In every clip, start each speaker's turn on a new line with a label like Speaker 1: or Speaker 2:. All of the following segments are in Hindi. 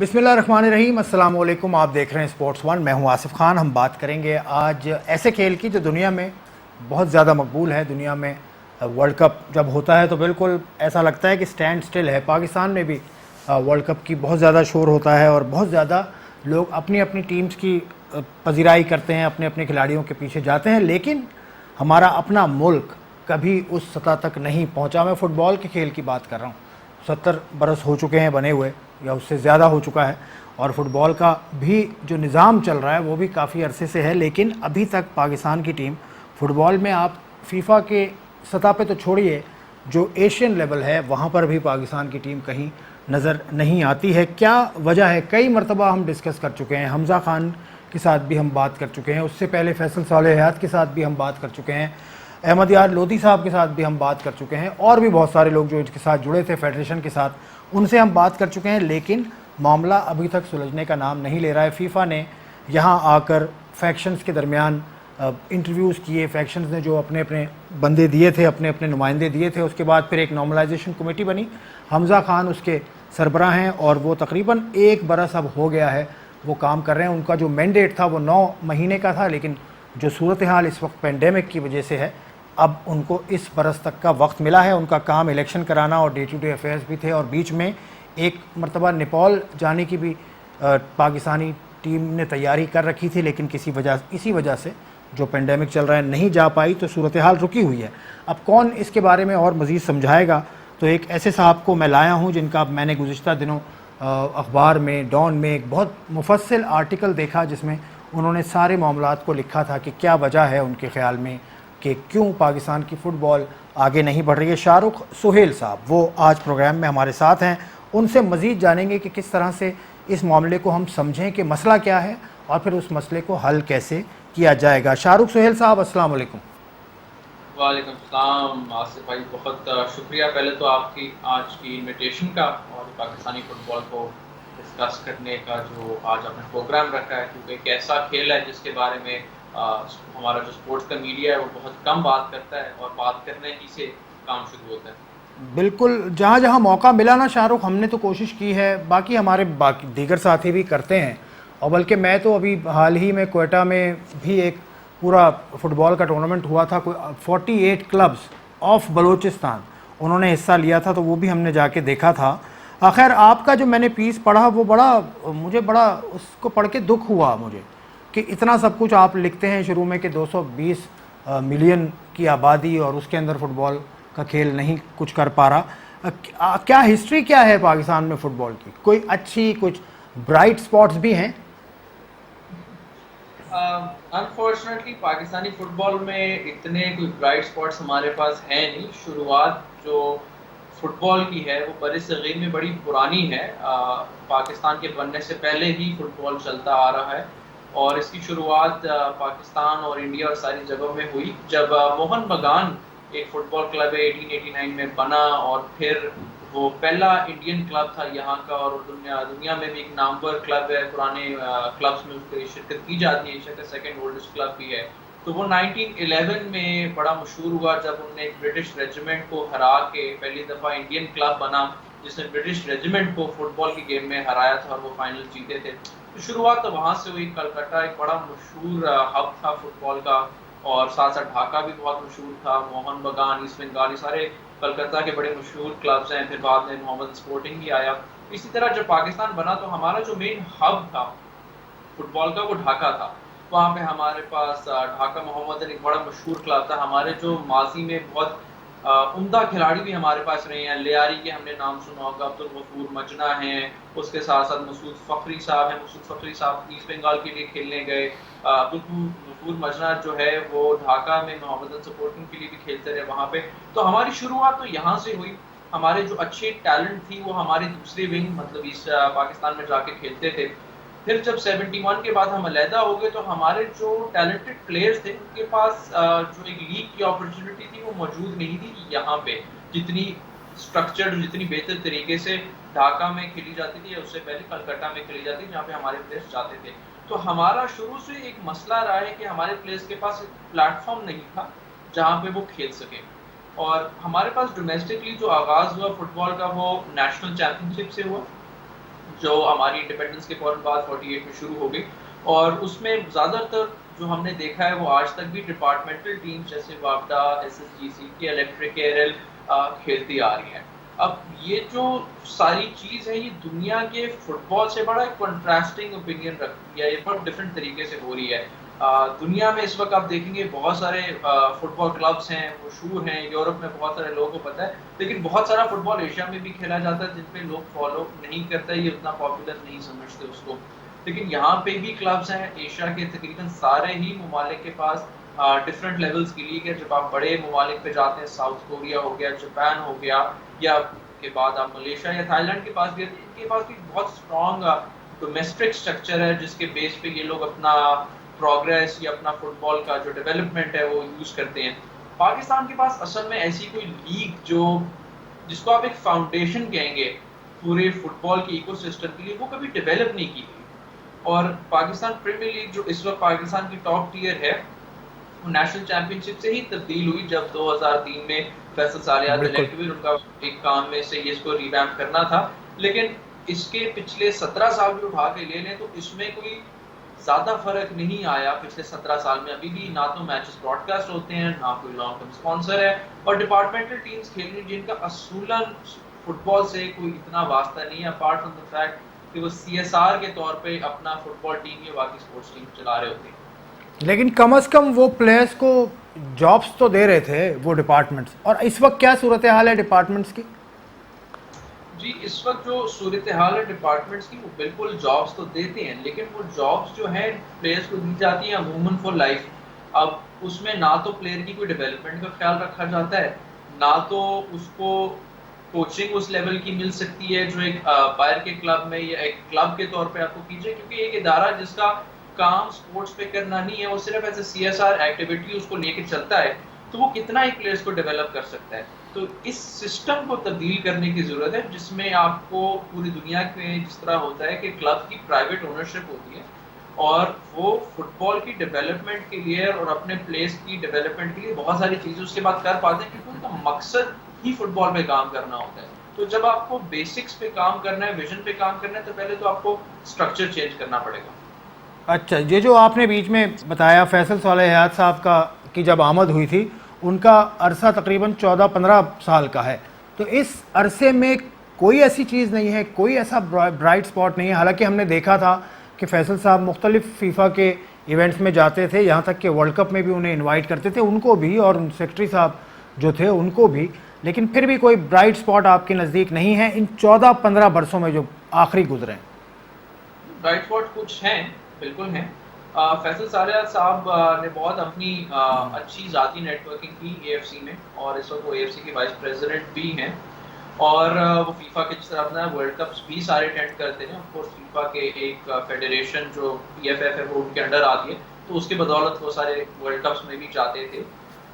Speaker 1: बिस्मिल्लाहिर्रहमानिर्रहीम, अस्सलाम वालेकुम। आप देख रहे हैं स्पोर्ट्स वन। मैं हूं आसिफ खान। हम बात करेंगे आज ऐसे खेल की जो दुनिया में बहुत ज़्यादा मकबूल है। दुनिया में वर्ल्ड कप जब होता है तो बिल्कुल ऐसा लगता है कि स्टैंड स्टिल है। पाकिस्तान में भी वर्ल्ड कप की बहुत ज़्यादा शोर होता है और बहुत ज़्यादा लोग अपनी अपनी टीम्स की पजीराई करते हैं, अपने अपने खिलाड़ियों के पीछे जाते हैं, लेकिन हमारा अपना मुल्क कभी उस सतह तक नहीं पहुंचा। मैं फ़ुटबॉल के खेल की बात कर रहा हूँ। 70 बरस हो चुके हैं बने हुए, या उससे ज़्यादा हो चुका है, और फ़ुटबॉल का भी जो निज़ाम चल रहा है वो भी काफ़ी अरसे से है, लेकिन अभी तक पाकिस्तान की टीम फ़ुटबॉल में, आप फीफा के सतह पे तो छोड़िए, जो एशियन लेवल है वहाँ पर भी पाकिस्तान की टीम कहीं नज़र नहीं आती है। क्या वजह है? कई मरतबा हम डिस्कस कर चुके हैं। हमज़ा खान के साथ भी हम बात कर चुके हैं, उससे पहले फैसल सालेह हयात के साथ भी हम बात कर चुके हैं, अहमद यार लोधी साहब के साथ भी हम बात कर चुके हैं, और भी बहुत सारे लोग जो इसके साथ जुड़े थे फेडरेशन के साथ, उनसे हम बात कर चुके हैं, लेकिन मामला अभी तक सुलझने का नाम नहीं ले रहा है। फीफा ने यहाँ आकर फैक्शंस के दरमियान इंटरव्यूज़ किए, फैक्शंस ने जो अपने अपने बंदे दिए थे, अपने अपने नुमाइंदे दिए थे, उसके बाद फिर एक नॉर्मलाइजेशन कमेटी बनी। हमज़ा खान उसके सरबराह हैं और वो तकरीबन 1 बरस अब हो गया है वो काम कर रहे हैं। उनका जो मैंडेट था वो 9 महीने का था, लेकिन जो सूरत हाल इस वक्त पेंडेमिक की वजह से है, अब उनको इस बरस तक का वक्त मिला है। उनका काम इलेक्शन कराना और डे टू डे अफेयर्स भी थे, और बीच में एक मरतबा नेपाल जाने की भी पाकिस्तानी टीम ने तैयारी कर रखी थी, लेकिन इसी वजह से जो पेंडेमिक चल रहा है नहीं जा पाई, तो सूरत हाल रुकी हुई है। अब कौन इसके बारे में और मज़ीद समझाएगा? तो एक ऐसे साहब को मैं लाया हूँ जिनका मैंने गुज़िश्ता दिनों अखबार में, डॉन में एक बहुत मुफस्सिल आर्टिकल देखा, जिसमें उन्होंने सारे मामलात को लिखा था कि क्या वजह है उनके ख़्याल में कि क्यों पाकिस्तान की फ़ुटबॉल आगे नहीं बढ़ रही है। शाहरुख सुहेल साहब वो आज प्रोग्राम में हमारे साथ हैं। उनसे मज़ीद जानेंगे कि किस तरह से इस मामले को हम समझें कि मसला क्या है और फिर उस मसले को हल कैसे किया जाएगा। शाहरुख सुहेल साहब, अस्सलाम वालेकुम।
Speaker 2: वालेकुम सलाम आसिफ भाई, बहुत शुक्रिया पहले तो आपकी आज की इनविटेशन का, और पाकिस्तानी फ़ुटबॉल को डिस्कस करने का जो आज आपने प्रोग्राम रखा है, क्योंकि एक ऐसा खेल है जिसके बारे में हमारा जो स्पोर्ट्स का मीडिया है वो बहुत कम बात करता है, और बात करने ही से काम शुरू होता है।
Speaker 1: बिल्कुल, जहाँ जहाँ मौका मिला ना शाहरुख, हमने तो कोशिश की है, बाकी हमारे बाकी दीगर साथी भी करते हैं, और बल्कि मैं तो अभी हाल ही में कोयटा में भी एक पूरा फ़ुटबॉल का टूर्नामेंट हुआ था, कोई 48 क्लब्स ऑफ बलूचिस्तान उन्होंने हिस्सा लिया था, तो वो भी हमने जाके देखा था। खैर, आपका जो मैंने पीस पढ़ा वो मुझे बड़ा उसको पढ़ के दुख हुआ मुझे, कि इतना सब कुछ आप लिखते हैं शुरू में कि 220 मिलियन की आबादी और उसके अंदर फ़ुटबॉल का खेल नहीं कुछ कर पा रहा। क्या हिस्ट्री क्या है पाकिस्तान में फ़ुटबॉल की? कोई अच्छी, कुछ ब्राइट स्पॉट्स भी हैं?
Speaker 2: अनफॉर्चुनेटली पाकिस्तानी फ़ुटबॉल में इतने कोई ब्राइट स्पॉट्स हमारे पास हैं नहीं। शुरुआत जो फ़ुटबॉल की है वो बरसग़ीर में बड़ी पुरानी है। पाकिस्तान के बनने से पहले ही फ़ुटबॉल चलता आ रहा है, और इसकी शुरुआत पाकिस्तान और इंडिया और सारी जगहों में हुई जब मोहन बगान एक फ़ुटबॉल क्लब है 1889 में बना, और फिर वो पहला इंडियन क्लब था यहाँ का, और दुनिया में भी एक नामवर क्लब है। पुराने क्लब्स में उसकी शिरकत की जाती है, एशिया का सेकंड ओल्डेस्ट क्लब भी है। तो वो 1911 में बड़ा मशहूर हुआ जब उन्होंने एक ब्रिटिश रेजिमेंट को हरा के पहली दफ़ा इंडियन क्लब बना, जिसने ब्रिटिश रेजिमेंट को फुटबॉल की गेम में हराया था और वो फाइनल जीते थे। तो शुरुआत तो वहाँ से हुई। कलकत्ता एक बड़ा मशहूर हब था फुटबॉल का, और साथ साथ ढाका भी बहुत मशहूर था। मोहन बगान, ईस्ट बंगाल, ये सारे कलकत्ता के बड़े मशहूर क्लब्स हैं। फिर बाद में मोहम्मद स्पोर्टिंग भी आया। इसी तरह जब पाकिस्तान बना तो हमारा जो मेन हब था फुटबॉल का वो ढाका था। वहाँ पे हमारे पास ढाका मोहम्मदन एक बड़ा मशहूर क्लब था। हमारे जो माजी में बहुत उम्दा खिलाड़ी भी हमारे पास रहे हैं। लियारी के हमने नाम सुना होगा, अब्दुल गफूर मजना हैं, उसके साथ साथ मसूद फ़खरी साहब हैं। मसूद फ़खरी साहब ईस्ट बंगाल के लिए खेलने गए। अब्दुल गफूर मजना जो है वो ढाका में मोहम्मदन सपोर्टिंग के लिए भी खेलते रहे वहाँ पे। तो हमारी शुरुआत तो यहाँ से हुई। हमारे जो अच्छे टैलेंट थी वो हमारे दूसरे विंग मतलब ईस्ट पाकिस्तान में जाके खेलते थे। फिर जब 71 के बाद हम अलहदा हो गए तो हमारे जो टैलेंटेड प्लेयर्स थे उनके पास जो एक लीग की अपॉर्चुनिटी थी वो मौजूद नहीं थी यहाँ पे, जितनी स्ट्रक्चर्ड, जितनी बेहतर तरीके से ढाका में खेली जाती थी या उससे पहले कलकत्ता में खेली जाती थी, जहाँ पे हमारे प्लेयर्स जाते थे। तो हमारा शुरू से एक मसला रहा है कि हमारे प्लेयर्स के पास एक प्लेटफॉर्म नहीं था जहाँ पे वो खेल सके। और हमारे पास डोमेस्टिकली जो आगाज़ हुआ फुटबॉल का वो नेशनल चैम्पियनशिप से हुआ। जो हमारी इंडिपेंडेंस के फ़ौरन बाद 48 में शुरू हो गई, और उसमें ज़्यादातर जो हमने देखा है वो आज तक भी डिपार्टमेंटल टीम्स जैसे वापडा, एसएसजीसी, इलेक्ट्रिक एयरएल खेलती आ रही हैं। अब ये जो सारी चीज़ है ये दुनिया के फुटबॉल से बड़ा एक कंट्रास्टिंग ओपिनियन रखती है, ये बहुत डिफरेंट तरीके से हो रही है। दुनिया में इस वक्त आप देखेंगे बहुत सारे फुटबॉल क्लब्स हैं, वो मशहूर हैं, यूरोप में बहुत सारे लोगों को पता है, लेकिन बहुत सारा फुटबॉल एशिया में भी खेला जाता है जिन पे लोग फॉलो नहीं करते, ये उतना पॉपुलर नहीं समझते उसको। लेकिन यहाँ पे भी क्लब्स हैं, एशिया के तकरीबन सारे ही ममालिक के पास डिफरेंट लेवल्स की लीग है। जब आप बड़े ममालिक पे जाते हैं, साउथ कोरिया हो गया, जापान हो गया, या के बाद आप मलेशिया या थाईलैंड के पास भी, इनके पास भी बहुत स्ट्रॉन्ग डोमेस्टिक स्ट्रक्चर है जिसके बेस पे ये लोग अपना प्रोग्रेस या अपना फुटबॉल का जो डेवलपमेंट है वो यूज़ करते हैं। पाकिस्तान के पास असल में ऐसी कोई लीग जो जिसको आप एक फाउंडेशन कहेंगे पूरे फुटबॉल के इकोसिस्टम के लिए, वो कभी डेवलप नहीं की गई। और पाकिस्तान प्रीमियर लीग जो इस वक्त पाकिस्तान की टॉप टियर है, वो नेशनल चैंपियनशिप से ही तब्दील हुई जब 2003 में फैसल सालियात
Speaker 1: बिल्कुल।
Speaker 2: इलेक्ट हुए। उनका एक काम में से ये इसको रिवैम्प करना था, लेकिन इसके पिछले 17 साल भी उठा के ले लें तो इसमें कोई ज़्यादा फ़र्क नहीं आया पिछले 17 साल में। अभी भी ना तो मैचेस ब्रॉडकास्ट होते हैं, ना कोई लॉन्ग टर्म स्पॉन्सर है, और डिपार्टमेंटल टीम्स खेल रही हैं जिनका असूलन फुटबॉल से कोई इतना वास्ता नहीं है, अपार्ट फ्रॉम द फैक्ट कि वो सीएसआर के तौर पे अपना फुटबॉल टीम या बाकी स्पोर्ट्स टीम चला रहे होते हैं।
Speaker 1: लेकिन कम से कम वो प्लेयर्स को जॉब्स तो दे रहे थे वो डिपार्टमेंट्स। और इस वक्त क्या सूरत हाल है डिपार्टमेंट्स की?
Speaker 2: जी, इस वक्त जो सूरत हाल है डिपार्टमेंट्स की, वो बिल्कुल जॉब्स तो देते हैं, लेकिन वो जॉब्स जो है प्लेयर्स को दी जाती है अमूमन फॉर लाइफ। अब उसमें ना तो प्लेयर की कोई डेवलपमेंट का ख्याल रखा जाता है, ना तो उसको कोचिंग उस लेवल की मिल सकती है जो एक बाहर के क्लब में या एक क्लब के तौर पे आपको कीजिए, क्योंकि एक इदारा जिसका काम स्पोर्ट्स पे करना नहीं है, वो सिर्फ एज ए सीएसआर एक्टिविटी उसको लेके चलता है, तो वो कितना ही प्लेयर्स को डेवलप कर सकता है। तो इस सिस्टम को तब्दील करने की ज़रूरत है जिसमें आपको पूरी दुनिया में जिस तरह होता है कि क्लब की प्राइवेट ओनरशिप होती है, और वो फुटबॉल की डेवलपमेंट के लिए और अपने प्लेयर्स की डेवलपमेंट के लिए बहुत सारी चीज़ें उसके बाद कर पाते हैं, क्योंकि उनका मकसद ही फुटबॉल में काम करना होता है। तो जब आपको बेसिक्स पे काम करना है, विजन पे काम करना है, तो पहले तो आपको स्ट्रक्चर चेंज करना पड़ेगा।
Speaker 1: अच्छा, ये जो आपने बीच में बताया फैसल सालेहात साहब का की जब आमद हुई थी, उनका अरसा तकरीबन 14-15 साल का है, तो इस अरसे में कोई ऐसी चीज़ नहीं है, कोई ऐसा ब्राइट स्पॉट नहीं है। हालांकि हमने देखा था कि फैसल साहब मुख्तलिफ फीफा के इवेंट्स में जाते थे, यहाँ तक कि वर्ल्ड कप में भी उन्हें इनवाइट करते थे, उनको भी, और सेक्रेटरी साहब जो थे उनको भी। लेकिन फिर भी कोई ब्राइट स्पॉट आपके नज़दीक नहीं है इन 14-15 बरसों में जो आखिरी गुजरे हैं?
Speaker 2: ब्राइट स्पॉट कुछ हैं, बिल्कुल हैं। फैसल सालियात साहब ने बहुत अपनी अच्छी ज़ाती नेटवर्किंग की एएफसी में, और इस वक्त वो एएफसी के वाइस प्रेसिडेंट भी हैं, और वो फीफा के जिस तरह अपना वर्ल्ड कप्स भी सारे अटेंड करते हैं। ऑफकोर्स फीफा के एक फेडरेशन जो पीएफएफ है वो उनके अंडर आती है, तो उसके बदौलत वो सारे वर्ल्ड कप्स में भी जाते थे।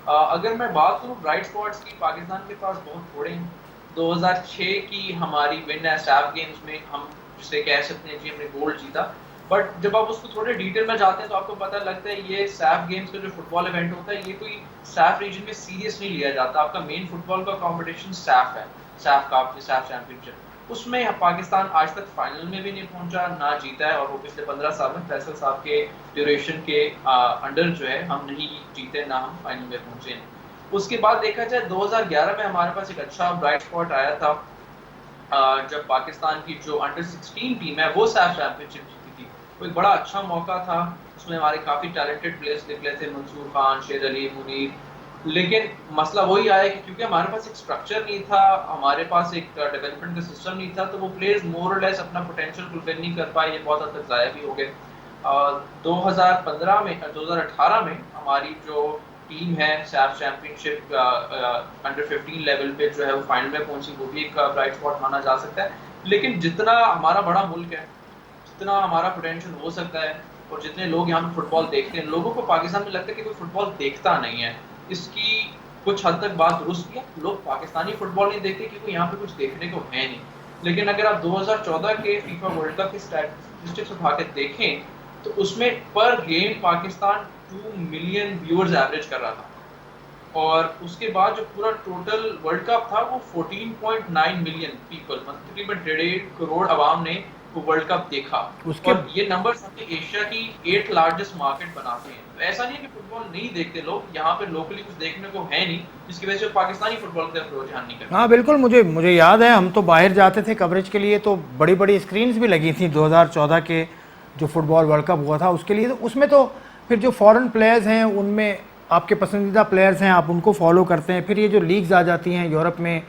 Speaker 2: अगर मैं बात करूँ ब्राइट स्पॉट्स की, पाकिस्तान के पास बहुत थोड़े हैं। 2006 की हमारी विन है सैफ गेम्स में, हम जिसे कह सकते हैं जी हमने गोल्ड जीता, बट जब आप उसको थोड़े डिटेल में जाते हैं तो आपको पता लगता है ये सैफ गेम्स का जो फुटबॉल इवेंट होता है, ये कोई सैफ रीजन में सीरियस नहीं लिया जाता। आपका मेन फुटबॉल का कंपटीशन सैफ है, सैफ कप, सैफ चैंपियनशिप। उसमें पाकिस्तान आज तक फाइनल में भी नहीं पहुंचा, ना जीता है, और वो पिछले 15 साल में फैसल साहब के ड्यूरेशन के अंडर जो है हम नहीं जीते, ना हम फाइनल में पहुंचे। उसके बाद देखा जाए 2011 में हमारे पास एक अच्छा ब्राइट स्पॉट आया था, जब पाकिस्तान की जो अंडर 16 टीम है वो सैफ चैंपियनशिप जीती थी। वो एक बड़ा अच्छा मौका था, उसमें हमारे काफ़ी टैलेंटेड प्लेयर्स निकले थे, मंसूर खान, शेर अली, मुनीर। लेकिन मसला वही आया कि क्योंकि हमारे पास एक स्ट्रक्चर नहीं था, हमारे पास एक डेवलपमेंट का सिस्टम नहीं था, तो वो प्लेयर्स मोर और लेस अपना पोटेंशियल फुलफिल नहीं कर पाए, ये बहुत हद तक ज़ाया भी हो गए। 2018 में हमारी जो टीम है सैफ चैंपियनशिप अंडर 15 लेवल पे जो है वो फाइनल में पहुंची, वो भी एक ब्राइट स्पॉट माना जा सकता है। लेकिन जितना हमारा बड़ा मुल्क है, जितना हमारा पोटेंशियल हो सकता है, और जितने लोग यहाँ पे फुटबॉल देखते हैं, लोगों को पाकिस्तान में लगता है कि कोई फुटबॉल देखता नहीं है। इसकी कुछ हद तक बात दुरुस्त भी है, लोग पाकिस्तानी फुटबॉल नहीं देखते क्योंकि यहाँ पे कुछ देखने को है नहीं। लेकिन अगर आप 2014 के फीफा वर्ल्ड कप के स्टैटिस्टिक्स उठा के देखें, तो उसमें पर game Pakistan 2 million viewers average कर रहा था, और उसके बाद जो पूरा टोटल वर्ल्ड कप था वो 14.9 मिलियन पीपल, मतलब तकरीबन 1.5 करोड़ आवाम ने वर्ल्ड कप देखा।
Speaker 1: उसके
Speaker 2: और ये नंबर्स हमें एशिया की 8th लार्जेस्ट मार्केट बनाते हैं। तो ऐसा नहीं है कि फुटबॉल नहीं देखते लोग, यहाँ पे लोकली कुछ देखने को है नहीं, जिसकी वजह से पाकिस्तानी फुटबॉल की तरफ रुझान नहीं करते।
Speaker 1: हाँ बिल्कुल, मुझे मुझे याद है, हम तो बाहर जाते थे कवरेज के लिए, तो बड़ी बड़ी स्क्रीन्स भी लगी थी 2014 के जो फुटबॉल वर्ल्ड कप हुआ था उसके लिए। तो उसमें तो फिर जो फॉरेन प्लेयर्स हैं उनमें आपके पसंदीदा प्लेयर्स हैं, आप उनको फॉलो करते हैं। फिर ये जो लीग्स आ जाती हैं यूरोप में,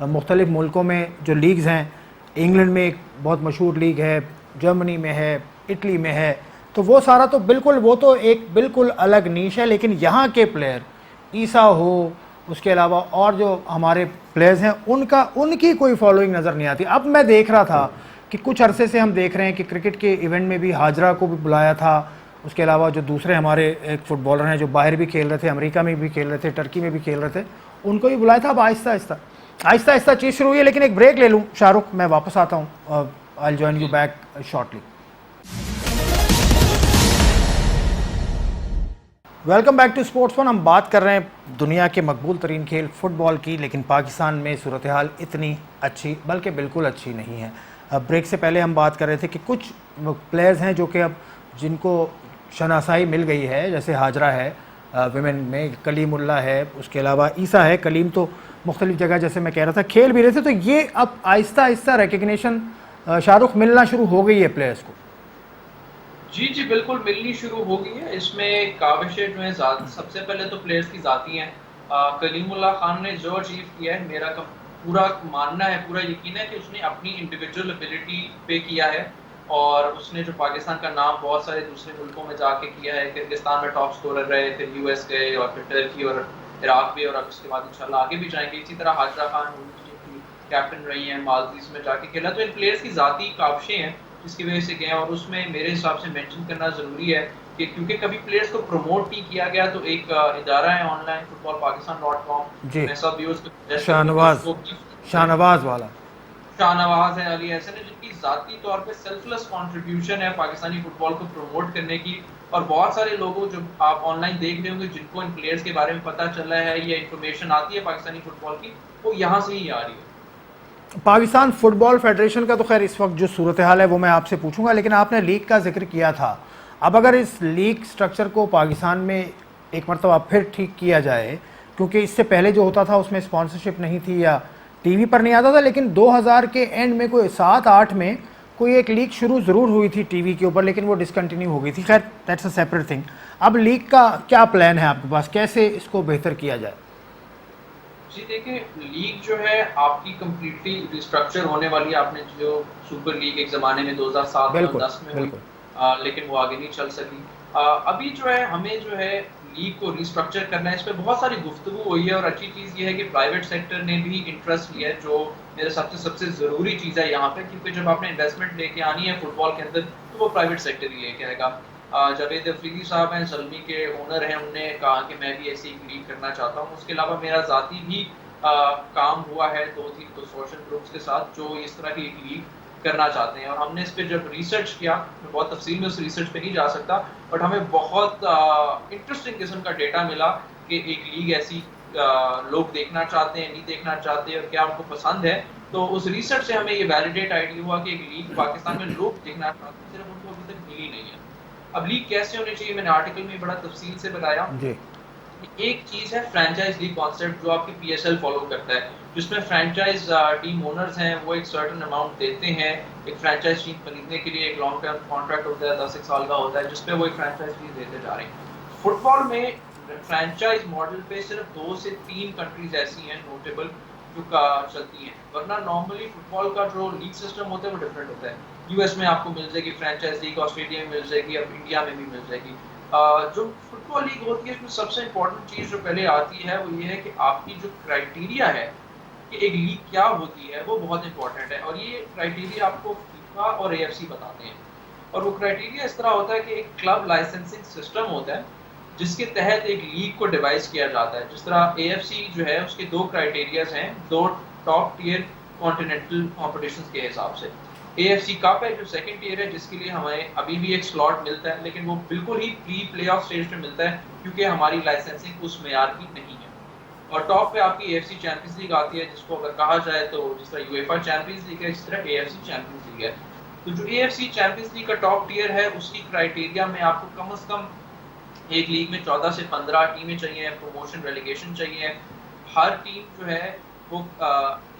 Speaker 1: मुख्तलिफ़ मुल्कों में जो लीग्स हैं, इंग्लैंड में एक बहुत मशहूर लीग है, जर्मनी में है, इटली में है, तो वो सारा तो बिल्कुल, वो तो एक बिल्कुल अलग नीश है। लेकिन यहाँ के प्लेयर, ईसा हो, उसके अलावा और जो हमारे प्लेयर्स हैं, उनकी कोई फॉलोइंग नज़र नहीं आती। अब मैं देख रहा था कि कुछ अरसे से हम देख रहे हैं कि क्रिकेट के इवेंट में भी हाजरा को भी बुलाया था। उसके अलावा जो दूसरे हमारे एक फुटबॉलर हैं जो बाहर भी खेल रहे थे, अमेरिका में भी खेल रहे थे, टर्की में भी खेल रहे थे, उनको भी बुलाया था। अब आहिस्ता चीज़ शुरू हुई है। लेकिन एक ब्रेक ले लूँ शाहरुख, मैं वापस आता हूँ। I will join you back shortly. Welcome back to sports one. हम बात कर रहे हैं दुनिया के मकबूल तरीन खेल फुटबॉल की, लेकिन पाकिस्तान में सूरत हाल इतनी अच्छी, बल्कि बिल्कुल अच्छी नहीं है। अब ब्रेक से पहले हम बात कर रहे थे कि कुछ प्लेयर्स हैं जो कि अब जिनको शनासाई मिल गई है, जैसे हाजरा है विमेन में, कलीमुल्ला है, उसके अलावा ईसा है। कलीम तो मुख्तलिफ जगह, जैसे मैं कह रहा था, खेल भी रहे थे। तो ये अब आहिस्ता आहिस्ता रिकग्निशन शाहरुख मिलना शुरू हो गई है प्लेयर्स को।
Speaker 2: जी बिल्कुल मिलनी शुरू हो गई है। इसमें काविशें जो है सबसे पहले तो प्लेयर्स की जाती हैं। कलीमुल्लाह खान ने जो अचीव किया है, मेरा पूरा मानना है, पूरा यकीन है कि उसने अपनी इंडिविजुअल एबिलिटी पे किया है। और उसने जो पाकिस्तान का नाम बहुत सारे दूसरे मुल्कों में जाके किया है, किर्गिस्तान में टॉप स्कोरर रहे, फिर यूएस गए, और फिर टर्की और इराक भी, और अब उसके बाद इंशाल्लाह आगे भी जाएंगे। इसी तरह हाजरा खान की कैप्टन रही हैं, मालदीव में जाके खेला। तो इन प्लेयर्स की जाती काविशें हैं जिसकी वजह से गए। और उसमें मेरे हिसाब से मेंशन करना ज़रूरी है कि क्योंकि कभी प्लेयर्स को प्रमोट नहीं किया गया, तो एक इदारा है ऑनलाइन फुटबॉल पाकिस्तान.com,
Speaker 1: जी,
Speaker 2: मैं सब व्यूअर्स को
Speaker 1: शाहनवाज वाला,
Speaker 2: शाहनवाज है, अली एहसन है, जिनकी जाती तौर पे सेल्फलेस कंट्रीब्यूशन है पाकिस्तानी फुटबॉल को प्रमोट करने की। और बहुत सारे लोगों जो आप ऑनलाइन देख रहे होंगे जिनको इन प्लेयर्स के बारे में पता चला है या इन्फॉर्मेशन आती है पाकिस्तानी फुटबॉल की, वो यहाँ से ही आ रही है।
Speaker 1: पाकिस्तान फुटबॉल फेडरेशन का तो खैर इस वक्त जो सूरत हाल है वो मैं आपसे पूछूंगा, लेकिन आपने लीग का जिक्र किया था। अब अगर इस लीग स्ट्रक्चर को पाकिस्तान में एक मरतबा फिर ठीक किया जाए, क्योंकि इससे पहले जो होता था उसमें स्पॉन्सरशिप नहीं थी या टीवी पर नहीं आता था, लेकिन 2000 के एंड में कोई 7-8 में कोई एक लीग शुरू ज़रूर हुई थी टीवी के ऊपर, लेकिन वो डिसकंटिन्यू हो गई थी। खैर दैट्स अ सेपरेट थिंग। अब लीग का क्या प्लान है आपके पास, कैसे इसको बेहतर किया जाए?
Speaker 2: जी देखिए, लीग जो है आपकी कम्प्लीटली रिस्ट्रक्चर होने वाली है। आपने जो सुपर लीग एक ज़माने में 2007-10 में हुई, लेकिन वो आगे नहीं चल सकी। अभी जो है हमें जो है लीग को रिस्ट्रक्चर करना है, इस पर बहुत सारी गुफ्तगू हुई है। और अच्छी चीज़ ये है कि प्राइवेट सेक्टर ने भी इंटरेस्ट लिया है, जो मेरे सबसे ज़रूरी चीज़ है यहाँ पे, क्योंकि जब आपने इन्वेस्टमेंट लेके आनी है फुटबॉल के अंदर, तो वो प्राइवेट सेक्टर ही लेके आएगा। जावेद अफरीदी साहब हैं, ज़ल्मी के ओनर हैं, उन्होंने कहा कि मैं भी ऐसी एक लीग करना चाहता हूँ। उसके अलावा मेरा ज़ाती भी काम हुआ है 2-3 कंसोर्शियम ग्रुप्स के साथ जो इस तरह की एक लीग करना चाहते हैं। और हमने इस पर जब रिसर्च किया, मैं बहुत तफसील में उस रिसर्च पे नहीं जा सकता, बट हमें बहुत इंटरेस्टिंग किस्म का डेटा मिला कि एक लीग ऐसी लोग देखना चाहते हैं, नहीं देखना चाहते, और क्या उनको पसंद है। तो उस रिसर्च से हमें ये वैलिडेट आइडिया हुआ कि एक लीग पाकिस्तान में लोग देखना चाहते हैं, सिर्फ उनको अभी तक मिली नहीं है। अब लीग कैसे होनी चाहिए, मैंने आर्टिकल में बड़ा तफसील से बताया। एक चीज़ है फ्रेंचाइज लीग कॉन्सेप्ट, जो आपकी PSL फॉलो करता है, जिसमें फ्रेंचाइज टीम ओनर्स हैं, वो एक सर्टेन अमाउंट देते हैं एक फ्रेंचाइज टीम खरीदने के लिए। एक लॉन्ग टर्म कॉन्ट्रैक्ट होता है, 10 साल का होता है, जिसपे वो एक फ्रेंचाइज फीस देते जा रहे हैं। फुटबॉल में फ्रेंचाइज मॉडल पे सिर्फ 2 से 3 कंट्रीज ऐसी हैं नोटेबल जो चलती हैं, वरना नॉर्मली फुटबॉल का जो लीग सिस्टम होता है वो डिफरेंट होता है। यूएस में आपको मिल जाएगी फ्रेंचाइज लीग, ऑस्ट्रेलिया में मिल जाएगी, अब इंडिया में भी मिल जाएगी। जो फुटबॉल लीग होती है उसमें सबसे इम्पोर्टेंट चीज़ जो पहले आती है वो ये है कि आपकी जो क्राइटेरिया है कि एक लीग क्या होती है, वो बहुत इंपॉर्टेंट है। और ये क्राइटेरिया आपको फीफा और AFC बताते हैं। और वो क्राइटेरिया इस तरह होता है कि एक क्लब लाइसेंसिंग सिस्टम होता है जिसके तहत एक लीग को डिवाइस किया जाता है। जिस तरह AFC जो है उसके 2 क्राइटेरियाज हैं, 2 टॉप टियर कॉन्टिनेंटल कॉम्पिटिशंस के हिसाब से। AFC कप है जो सेकंड टियर है, जिसके लिए हमें अभी भी एक स्लॉट मिलता है, लेकिन वो बिल्कुल ही प्ले ऑफ स्टेज पे मिलता है, क्योंकि हमारी लाइसेंसिंग उस मेयार की नहीं है। और टॉप पे आपकी AFC चैंपियंस लीग आती है, जिसको अगर कहा जाए तो जिस तरह UEFA चैंपियंस लीग है, इस तरह AFC चैंपियंस लीग है। तो जो AFC चैंपियंस लीग का टॉप टियर है उसकी क्राइटेरिया में आपको कम से कम एक लीग में 14 से 15 टीमें चाहिए, प्रमोशन रेलीगेशन चाहिए, हर टीम जो है वो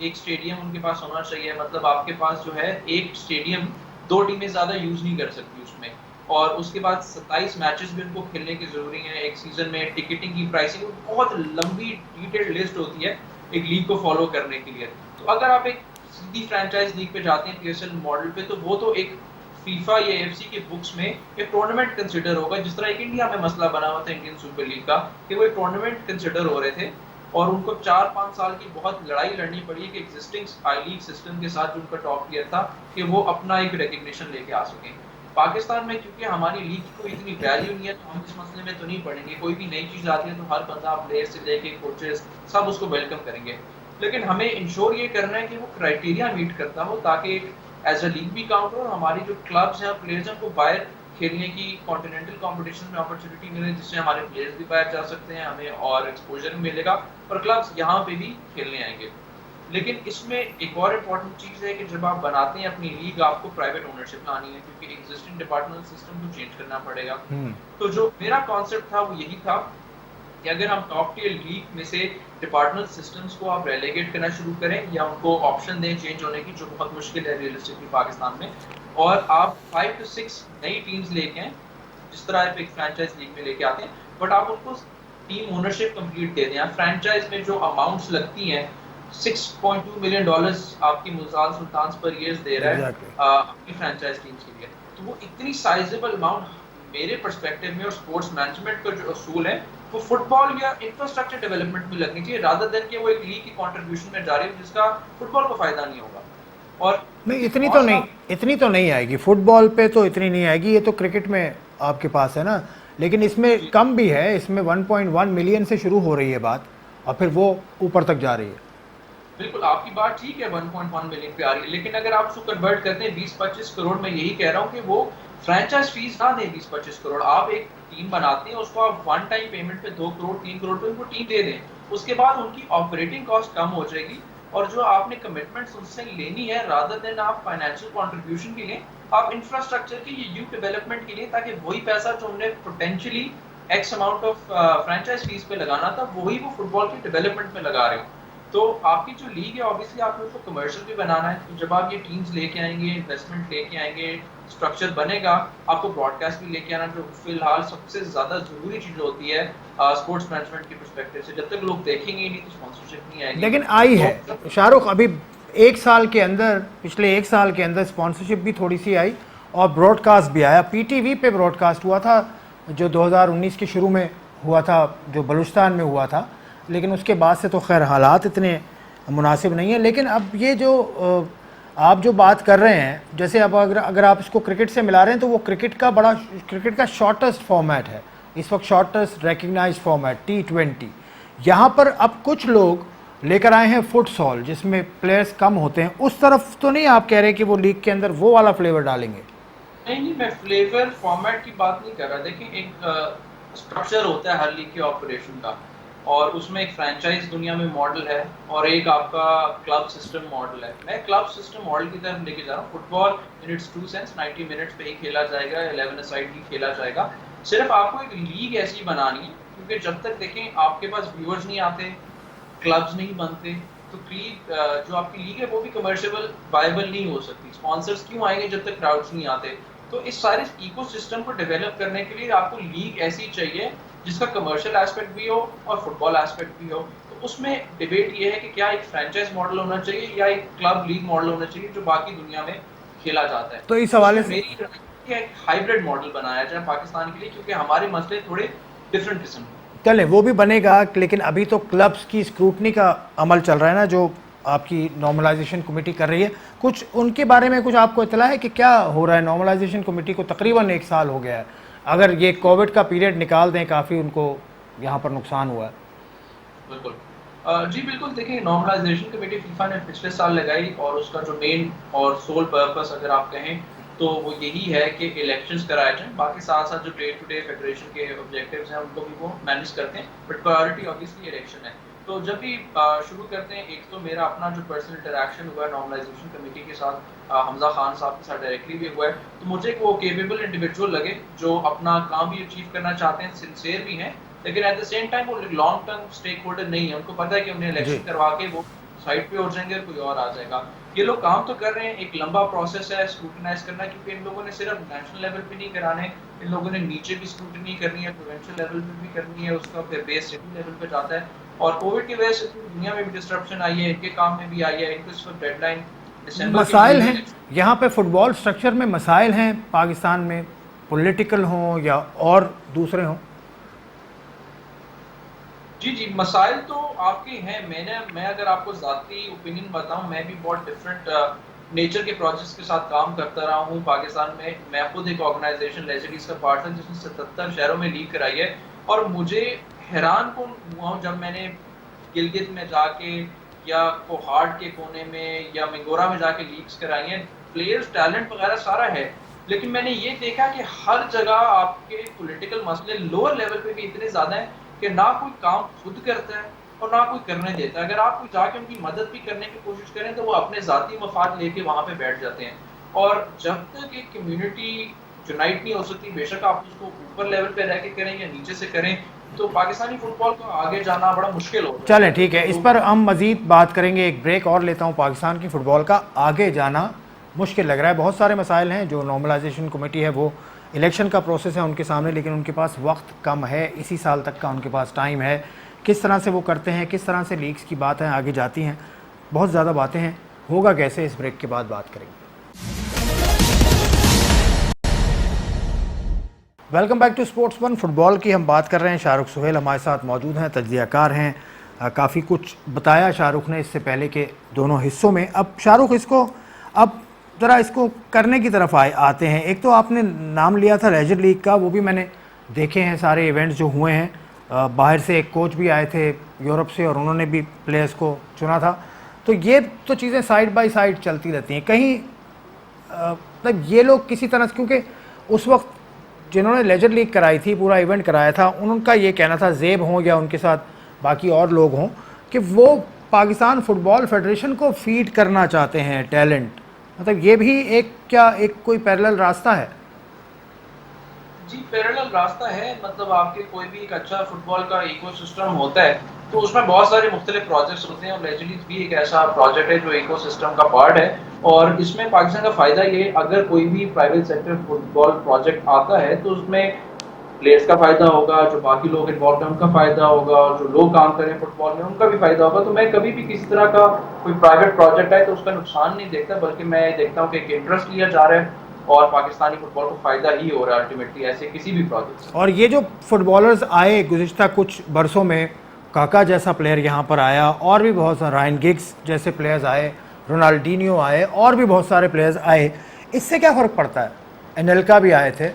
Speaker 2: एक स्टेडियम उनके पास होना चाहिए, मतलब आपके पास जो है एक स्टेडियम 2 टीमें ज़्यादा यूज़ नहीं कर सकती उसमें, और उसके बाद 27 मैचेस भी उनको खेलने की ज़रूरी है एक सीज़न में, टिकटिंग की प्राइसिंग बहुत लंबी डिटेल्ड लिस्ट होती है एक लीग को फॉलो करने के लिए। तो अगर आप एक सीधी फ्रेंचाइज लीग पे जाते हैं PSL मॉडल पे, तो वो तो एक फीफा या AFC के बुक्स में एक टूर्नामेंट कंसिडर होगा, जिस तरह एक इंडिया में मसला बना हुआ था इंडियन सुपर लीग का कि वो एक टूर्नामेंट कंसिडर हो रहे थे और उनको 4-5 साल की बहुत लड़ाई लड़नी पड़ी कि एग्जिस्टिंग आई लीग सिस्टम के साथ जो उनका टॉप टियर था कि वो अपना एक रिकग्निशन लेके आ सकें। पाकिस्तान में क्योंकि हमारी लीग की कोई इतनी वैल्यू नहीं है तो हम इस मसले में तो नहीं पड़ेंगे, कोई भी नई चीज़ आती है तो हर बंदा प्लेयर से लेके कोचेस सब उसको वेलकम करेंगे, लेकिन हमें इंश्योर ये करना है कि वो क्राइटेरिया मीट करता हो ताकि एज अ लीग भी काउंट हो और हमारी जो क्लब्स हैं प्लेयर्स हैं उनको बाहर खेलने की कॉन्टिनेंटल कंपटीशन में अपॉर्चुनिटी मिले, जिससे हमारे प्लेयर्स भी बाहर जा सकते हैं, हमें और एक्सपोजर भी मिलेगा और क्लब्स यहाँ पे भी खेलने आएंगे। लेकिन इसमें एक और इम्पॉर्टेंट चीज़ है कि जब आप बनाते हैं अपनी लीग आपको प्राइवेट ओनरशिप लानी है क्योंकि एग्जिस्टिंग डिपार्टमेंटल सिस्टम को चेंज करना पड़ेगा। तो जो मेरा कॉन्सेप्ट था वो यही था कि अगर हम टॉप टियर लीग में से डिपार्टमेंट सिस्टम्स को आप रेलेगेट करना शुरू करें या उनको ऑप्शन दें चेंज होने की, जो बहुत मुश्किल है रियलिस्टिकली पाकिस्तान में, और आप 5 to 6 नई टीम्स लेके आएं जिस तरह आप एक फ्रेंचाइज लीग में लेके आते हैं, बट आप उनको टीम ओनरशिप कंप्लीट दे दें। फ्रेंचाइज में जो अमाउंट्स लगती हैं $6.2 मिलियन आपकी मुजाल सुल्तान पर ईयर दे रहा है अपनी फ्रेंचाइज टीम्स के लिए, तो वो इतनी साइजेबल अमाउंट मेरे पर्सपेक्टिव में और स्पोर्ट्स मैनेजमेंट का जो असूल है वो फुटबॉल या इंफ्रास्ट्रक्चर डेवलपमेंट में लगनी चाहिए रादर देन कि वो एक लीग की कंट्रीब्यूशन में जा रही है जिसका फुटबॉल को फायदा नहीं होगा। और
Speaker 1: नहीं, इतनी तो नहीं आएगी फुटबॉल पे, तो इतनी नहीं आएगी, ये तो क्रिकेट में आपके पास है ना, लेकिन इसमें कम भी है, इसमें 1.1 मिलियन से शुरू हो रही है बात और फिर वो ऊपर तक जा रही है।
Speaker 2: बिल्कुल आपकी बात ठीक है, 1.1 मिलियन पे आ रही है, लेकिन अगर आप उसको कन्वर्ट करते हैं 20-25 करोड़, मैं यही कह रहा हूँ कि वो फ्रेंचाइज फीस ना दें 20-25 करोड़, आप एक टीम बनाते हैं उसको आप वन टाइम पेमेंट पे 2 करोड़ 3 करोड़ पे उनको टीम दे दें, उसके बाद उनकी ऑपरेटिंग कॉस्ट कम हो जाएगी और जो आपने कमिटमेंट्स उनसे लेनी है रादर देन आप फाइनेंशियल कंट्रीब्यूशन के लिए आप इंफ्रास्ट्रक्चर की यूथ डेवलपमेंट के लिए, ताकि वही पैसा जो उन्होंने potentially x amount of franchise fees पे लगाना था वही वो फुटबॉल की डेवलपमेंट में लगा रहे हो। तो आपकी जो लीग है ऑब्वियसली आपको उसको कमर्शियल भी बनाना है, तो जब आप ये टीम्स लेके आएंगे, इन्वेस्टमेंट लेके आएंगे, स्ट्रक्चर बनेगा, आपको ब्रॉडकास्ट भी लेके आना, जो फिलहाल सबसे ज़्यादा ज़रूरी चीज़ होती है स्पोर्ट्स मैनेजमेंट के पर्सपेक्टिव से। जब तक लोग देखेंगे नहीं तो स्पॉन्सरशिप नहीं आएगी।
Speaker 1: लेकिन आई है शाहरुख, अभी एक साल के अंदर, पिछले एक साल के अंदर स्पॉन्सरशिप भी थोड़ी सी आई और ब्रॉडकास्ट भी आया। PTV पे ब्रॉडकास्ट हुआ था जो 2019 के शुरू में हुआ था, जो बलूचिस्तान में हुआ था, लेकिन उसके बाद से तो खैर हालात इतने मुनासिब नहीं है। लेकिन अब ये जो आप जो बात कर रहे हैं, जैसे अब अगर आप इसको क्रिकेट से मिला रहे हैं तो वो क्रिकेट का शॉर्टेस्ट फॉर्मेट है इस वक्त, शॉर्टेस्ट रिकग्नाइज्ड फॉर्मेट T20। यहाँ पर अब कुछ लोग लेकर आए हैं फुटसॉल जिसमें प्लेयर्स कम होते हैं, उस तरफ तो नहीं आप कह रहे कि वो लीग के अंदर वो वाला फ्लेवर डालेंगे?
Speaker 2: नहीं, मैं फ्लेवर फॉर्मेट की बात नहीं कर रहा। देखिए एक स्ट्रक्चर होता है हर लीग के ऑपरेशन का और उसमें एक फ्रेंचाइज दुनिया में मॉडल है और एक आपका क्लब सिस्टम मॉडल है। मैं क्लब सिस्टम मॉडल की तरफ लेके जा रहा हूँ। Football in its true sense 90 minutes पे ही खेला जाएगा, 11 साइड ही खेला जाएगा। सिर्फ आपको एक लीग ऐसी बनानी है क्योंकि जब तक देखें आपके पास व्यूअर्स नहीं आते, क्लब्स नहीं बनते, तो लीग जो आपकी लीग है वो भी कमर्शियल वायबल नहीं हो सकती। स्पॉन्सर्स क्यों आएंगे जब तक क्राउड्स नहीं आते? तो इस सारे इकोसिस्टम को डेवलप करने के लिए आपको लीग ऐसी चाहिए जिसका कमर्शियल एस्पेक्ट भी हो और फुटबॉल एस्पेक्ट भी हो। तो उसमें डिबेट ये है कि क्या एक फ्रेंचाइज मॉडल होना चाहिए या एक क्लब लीग मॉडल होना चाहिए जो बाकी दुनिया में खेला जाता है।
Speaker 1: तो इस हवाले से
Speaker 2: मेरी एक हाइब्रिड मॉडल बनाया जाए पाकिस्तान के लिए, क्योंकि हमारे मसले थोड़े डिफरेंट किस्म के।
Speaker 1: चलें, वो भी बनेगा, लेकिन अभी तो क्लब्स की स्क्रूटनी का अमल चल रहा है ना, जो आपकी नॉर्मलाइजेशन कमेटी कर रही है। कुछ उनके बारे में कुछ आपको इतला है कि क्या हो रहा है? नॉर्मलाइजेशन कमेटी को तकरीबन 1 साल हो गया है, अगर ये कोविड का पीरियड निकाल दें काफ़ी उनको यहाँ पर नुकसान हुआ है।
Speaker 2: बिल्कुल जी बिल्कुल। देखिए नॉर्मलाइजेशन कमेटी फीफा ने पिछले साल लगाई और उसका जो मेन और सोल पर्पस अगर आप कहें तो वो यही है कि इलेक्शंस कराए जाएं। बाकी साथ साथ जो डे टू डे फेडरेशन के ऑब्जेक्टिव्स हैं उनको भी वो मैनेज करते हैं, बट प्रायोरिटी ऑब्वियसली इलेक्शन है। तो जब भी शुरू करते हैं, एक तो मेरा अपना जो पर्सनल इंटरेक्शन हुआ है नॉर्मलाइजेशन कमेटी के साथ, हमजा खान साहब के साथ डायरेक्टली भी हुआ है, तो मुझे एक वो केपेबल इंडिविजुअल लगे जो अपना काम भी अचीव करना चाहते हैं, सिंसियर भी हैं, लेकिन एट द सेम टाइम वो लॉन्ग टर्म स्टेक होल्डर नहीं है। उनको पता है कि उन्हें
Speaker 1: जी।
Speaker 2: इलेक्शन करवा के वो साइड पे हो जाएंगे और कोई और आ जाएगा। ये लोग काम तो कर रहे हैं, एक लंबा प्रोसेस है स्क्रूटिनाइज करना, क्योंकि इन लोगों ने सिर्फ नेशनल लेवल पे नहीं कराने, इन लोगों ने नीचे भी स्क्रूटिनी करनी है, प्रोविंशियल लेवल पे भी करनी है, उसका फिर बेस सिटी लेवल पे जाता है। और कोविड की वजह से दुनिया में भी डिस्ट्रप्शन आई है, इनके काम में भी आई है, इनको इस वक्त डेडलाइन दिसंबर के
Speaker 1: मसाइल हैं
Speaker 2: महीने में।
Speaker 1: यहाँ पे, फुटबॉल स्ट्रक्चर में मसाइल हैं पाकिस्तान में, पॉलिटिकल हों या और दूसरे हों।
Speaker 2: जी, जी, मसाइल तो आपके हैं। मैं अगर आपको ज़ाती ओपिनियन बताऊँ, मैं भी बहुत डिफरेंट नेचर के प्रोजेक्ट्स के साथ काम करता रहा हूँ पाकिस्तान में। मैं खुद एक ऑर्गेनाइजेशन लेजेंडीज का पार्ट था जिसने 77 शहरों में लीग कराई है, और मुझे हैरान कौन हुआ हूँ जब मैंने गिलगित में जाके या कोहाड़ के कोने में या मिंगोरा में जाके लीग्स कराई हैं। प्लेयर्स टैलेंट वगैरह सारा है, लेकिन मैंने ये देखा कि हर जगह आपके पॉलिटिकल मसले लोअर लेवल पे भी इतने ज़्यादा हैं कि ना कोई काम खुद करता है और ना कोई करने देता है। अगर आप कोई जाके उनकी मदद भी करने की कोशिश करें तो वो अपने ज़ाती मफाद लेके वहाँ पे बैठ जाते हैं। और जब तक एक कम्युनिटी यूनाइट नहीं हो सकती, बेशक आप उसको ऊपर लेवल पे रह के करें या नीचे से करें, तो पाकिस्तानी फुटबॉल को आगे जाना बड़ा मुश्किल हो जाता है।
Speaker 1: चलें ठीक है, इस पर हम मज़ीद बात करेंगे। एक ब्रेक और लेता हूँ। पाकिस्तान की फ़ुटबॉल का आगे जाना मुश्किल लग रहा है, बहुत सारे मसाइल हैं। जो नॉर्मलाइजेशन कमेटी है वो इलेक्शन का प्रोसेस है उनके सामने, लेकिन उनके पास वक्त कम है, इसी साल तक का उनके पास टाइम है। किस तरह से वो करते हैं, किस तरह से लीग्स की बातें आगे जाती हैं, बहुत ज़्यादा बातें हैं। होगा कैसे, इस ब्रेक के बाद बात करेंगे। Welcome back to sports one. Football की हम बात कर रहे हैं। शाहरुख सुहेल हमारे साथ मौजूद हैं, तज्ज़ियाकार हैं। काफ़ी कुछ बताया शाहरुख ने इससे पहले के दोनों हिस्सों में। अब शाहरुख अब ज़रा इसको करने की तरफ आते हैं। एक तो आपने नाम लिया था लेजर लीग का, वो भी मैंने देखे हैं सारे इवेंट्स जो हुए हैं। बाहर से एक कोच भी आए थे यूरोप से और उन्होंने भी प्लेयर्स को चुना था। तो ये तो चीज़ें साइड बाय साइड चलती रहती हैं। कहीं मतलब ये लोग किसी तरह से, क्योंकि उस वक्त जिन्होंने लेजर लीग कराई थी, पूरा इवेंट कराया था, उनका ये कहना था, ज़ेब हों या उनके साथ बाकी और लोग हों, कि वो पाकिस्तान फुटबॉल फेडरेशन को फीड करना चाहते हैं टैलेंट। मतलब ये भी एक कोई पैरेलल रास्ता है?
Speaker 2: जी, पैरेलल रास्ता है। मतलब आपके कोई भी एक अच्छा फुटबॉल का इकोसिस्टम होता है तो उसमें बहुत सारे मुख्तलिफ प्रोजेक्ट्स होते हैं, और लेजर लीग भी एक ऐसा प्रोजेक्ट है जो इकोसिस्टम का पार्ट है। और इसमें पाकिस्तान का फ़ायदा ये, अगर कोई भी प्राइवेट सेक्टर फुटबॉल प्रोजेक्ट आता है तो उसमें प्लेयर्स का फ़ायदा होगा, जो बाकी लोग इन्वॉल्व हैं उनका फ़ायदा होगा, और जो लोग काम करें फुटबॉल में उनका भी फ़ायदा होगा। तो मैं कभी भी किसी तरह का कोई प्राइवेट प्रोजेक्ट आए तो उसका नुकसान नहीं देखता, बल्कि मैं देखता हूँ कि एक इंटरेस्ट लिया जा रहा है और पाकिस्तानी फुटबॉल को फ़ायदा ही हो रहा है अल्टीमेटली ऐसे किसी भी प्रोजेक्ट से।
Speaker 1: और ये जो फुटबॉलर्स आए गुज़िश्ता कुछ बरसों में, काका जैसा प्लेयर यहाँ पर आया, और भी बहुत सारे रायन गिग्स जैसे प्लेयर्स आए, रोनाल्डिनियो आए, और भी बहुत सारे प्लेयर्स आए, इससे क्या फ़र्क पड़ता है? एनेल्का भी आए थे।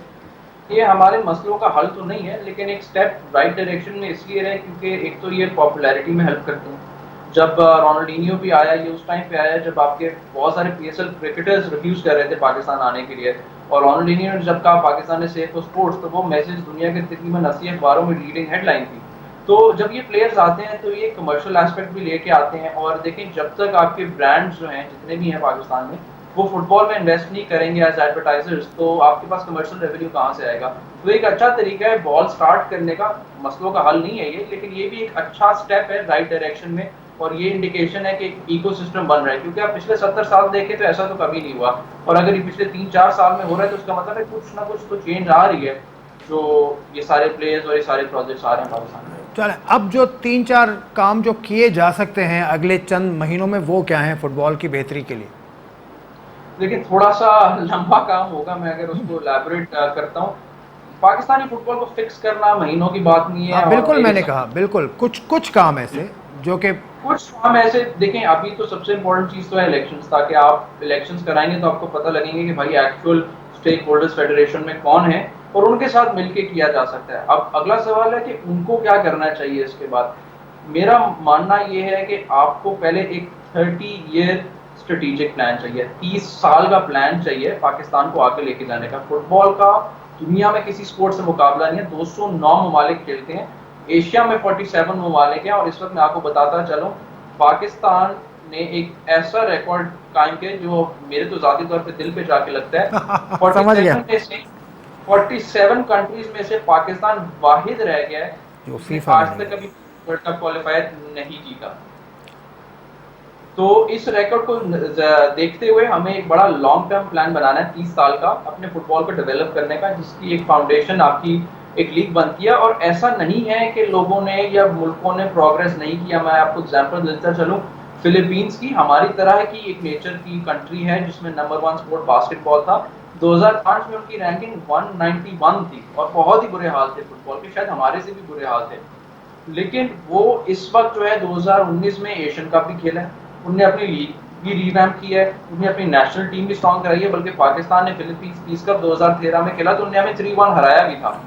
Speaker 2: ये हमारे मसलों का हल तो नहीं है, लेकिन एक स्टेप राइट डायरेक्शन में इसलिए रहे क्योंकि एक तो ये पॉपुलैरिटी में हेल्प करते हैं। जब रोनाल्डिनियो भी आया, ये उस टाइम पे आया जब आपके बहुत सारे पीएसएल क्रिकेटर्स रिफ्यूज़ कर रहे थे पाकिस्तान आने के लिए, और रोनाल्डिनियो ने जब कहा Pakistan is safe for sports, तो वो मैसेज दुनिया के तकरीबन 80 अखबारों में लीडिंग हेडलाइन थी। तो जब ये प्लेयर्स आते हैं तो ये कमर्शियल एस्पेक्ट भी लेके आते हैं। और देखें, जब तक आपके ब्रांड्स जो हैं जितने भी हैं पाकिस्तान में, वो फुटबॉल में इन्वेस्ट नहीं करेंगे एज एडवर्टाइजर्स, तो आपके पास कमर्शियल रेवेन्यू कहाँ से आएगा? तो एक अच्छा तरीका है बॉल स्टार्ट करने का। मसलों का हल नहीं है ये, लेकिन ये भी एक अच्छा स्टेप है राइट डायरेक्शन में, और ये इंडिकेशन है कि एक इकोसिस्टम बन रहा है। क्योंकि आप पिछले 70 साल देखें तो ऐसा तो कभी नहीं हुआ, और अगर ये पिछले 3-4 साल में हो रहा है तो उसका मतलब है कुछ ना कुछ तो चेंज आ रही है, जो ये सारे प्लेयर्स और ये सारे प्रोजेक्ट्स आ रहे हैं पाकिस्तान में।
Speaker 1: चलें, अब जो 3-4 काम जो किए जा सकते हैं अगले चंद महीनों में, वो क्या हैं फुटबॉल की बेहतरी के लिए?
Speaker 2: देखिए, थोड़ा सा लंबा काम होगा, मैं अगर उसको एलैबोरेट करता हूँ। पाकिस्तानी फुटबॉल को फिक्स करना महीनों की बात नहीं है।
Speaker 1: हाँ बिल्कुल, मैंने कहा बिल्कुल कुछ काम ऐसे जो कि
Speaker 2: कुछ काम ऐसे देखें, अभी तो सबसे इम्पोर्टेंट चीज़ तो है इलेक्शंस। ताकि आप इलेक्शंस कराएंगे तो आपको पता लगेंगे कि भाई एक्चुअल स्टेक होल्डर्स फेडरेशन में कौन है, और उनके साथ मिलके किया जा सकता है। अब अगला सवाल है कि उनको क्या करना चाहिए इसके बाद। मेरा मानना ये है कि आपको पहले एक 30 ईयर स्ट्रेटेजिक प्लान चाहिए, 30 साल का प्लान चाहिए पाकिस्तान को आगे लेके जाने का। फुटबॉल का दुनिया में किसी स्पोर्ट से मुकाबला नहीं है। 209 ममालिक खेलते हैं, एशिया में 47 ममालिक हैं, और इस वक्त मैं आपको बताता चलूँ, पाकिस्तान ने एक ऐसा रिकॉर्ड कायम किया जो मेरे तो ज़ाती तौर पे दिल पे जाके लगता है।
Speaker 1: समझ गया
Speaker 2: 47 में से 47 कंट्रीज में से पाकिस्तान वाहिद रह गया है
Speaker 1: जो
Speaker 2: जिसने
Speaker 1: फीफा में
Speaker 2: आज
Speaker 1: नहीं
Speaker 2: तक
Speaker 1: है।
Speaker 2: कभी वर्ल्ड कप क्वालिफायर नहीं जीता। तो इस रिकॉर्ड को देखते हुए हमें एक बड़ा लॉन्ग टर्म प्लान बनाना है 30 साल का अपने फुटबॉल को डेवलप करने का, जिसकी एक फाउंडेशन आपकी एक लीग बनती है। और ऐसा नहीं है कि लोगों ने या मुल्कों ने प्रोग्रेस नहीं किया। मैं आपको एग्जांपल देता चलूं, फिलीपींस की हमारी तरह की एक नेचर की कंट्री है जिसमें नंबर 1 स्पोर्ट बास्केटबॉल था। 2005 में उनकी रैंकिंग 191 थी और बहुत ही बुरे हाल थे फुटबॉल के, शायद हमारे से भी बुरे हाल थे। लेकिन वो इस वक्त जो है 2019 में एशियन कप भी खेला है, उन्होंने अपनी लीग भी रिवैम्प की है, उन्होंने अपनी नेशनल टीम भी स्ट्रॉन्ग कराई है। बल्कि पाकिस्तान ने फिलीपींस पीस कप 2013 में खेला तो उन्होंने हमें 3-1 हराया भी था।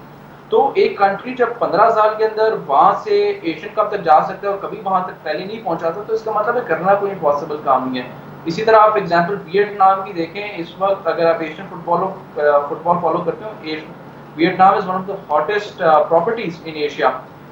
Speaker 2: तो एक कंट्री जब 15 साल के अंदर वहां से एशियन कप तक जा सकते हैं और कभी वहां तक पहले नहीं पहुंचा था, तो इसका मतलब है करना कोई इम्पॉसिबल काम नहीं है। इसी तरह आप एग्जांपल वियतनाम की देखें, इस वक्त अगर आप एशियन फुटबॉल फॉलो करते हो, Vietnam is one of the hottest properties in Asia.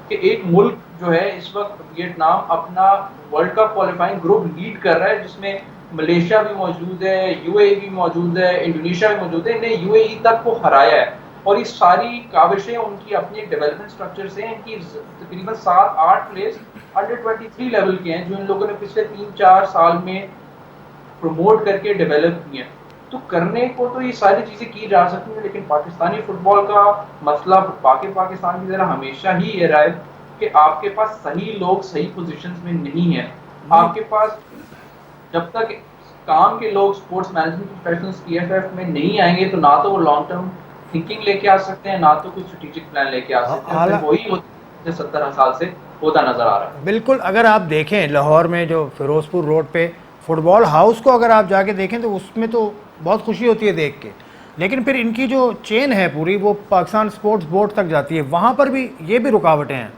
Speaker 2: कि एक मुल्क जो है इस वक्त वियतनाम अपना world cup qualifying group lead कर रहा है, जिसमें मलेशिया भी मौजूद है, यूएई भी मौजूद है, इंडोनेशिया भी मौजूद है। इन्हें यूएई तक को हराया है और ये सारी काविशें उनकी अपनी डेवलपमेंट स्ट्रक्चर से हैं। इनकी तकरीबन 7-8 प्लेयर्स अंडर 23 लेवल के हैं जो इन लोगों ने पिछले 3-4 साल में प्रमोट करके डेवलप किए हैं। तो करने को तो ये सारी चीजें की जा सकती हैं, लेकिन पाकिस्तानी फुटबॉल का मसला बाकी पाकिस्तान की तरह हमेशा ही ये रहा है कि आपके पास सही लोग सही पोजीशंस में नहीं है। आपके पास जब तक काम के लोग स्पोर्ट्स मैनेजमेंट प्रोफेशनल्स पीएफएफ में नहीं आएंगे तो ना तो वो लॉन्ग टर्म थिंकिंग लेके आ सकते हैं, ना तो कुछ स्ट्रेटेजिक प्लान लेके आ सकते हैं। फिर वही 70 साल से होता नजर आ रहा है।
Speaker 1: बिल्कुल, अगर आप देखें लाहौर में जो फिरोजपुर रोड पे फुटबॉल हाउस को अगर आप जाके देखें तो उसमें तो बहुत खुशी होती है देख के, लेकिन फिर इनकी जो चेन है पूरी वो पाकिस्तान स्पोर्ट्स बोर्ड तक जाती है, वहाँ पर भी ये भी रुकावटें हैं।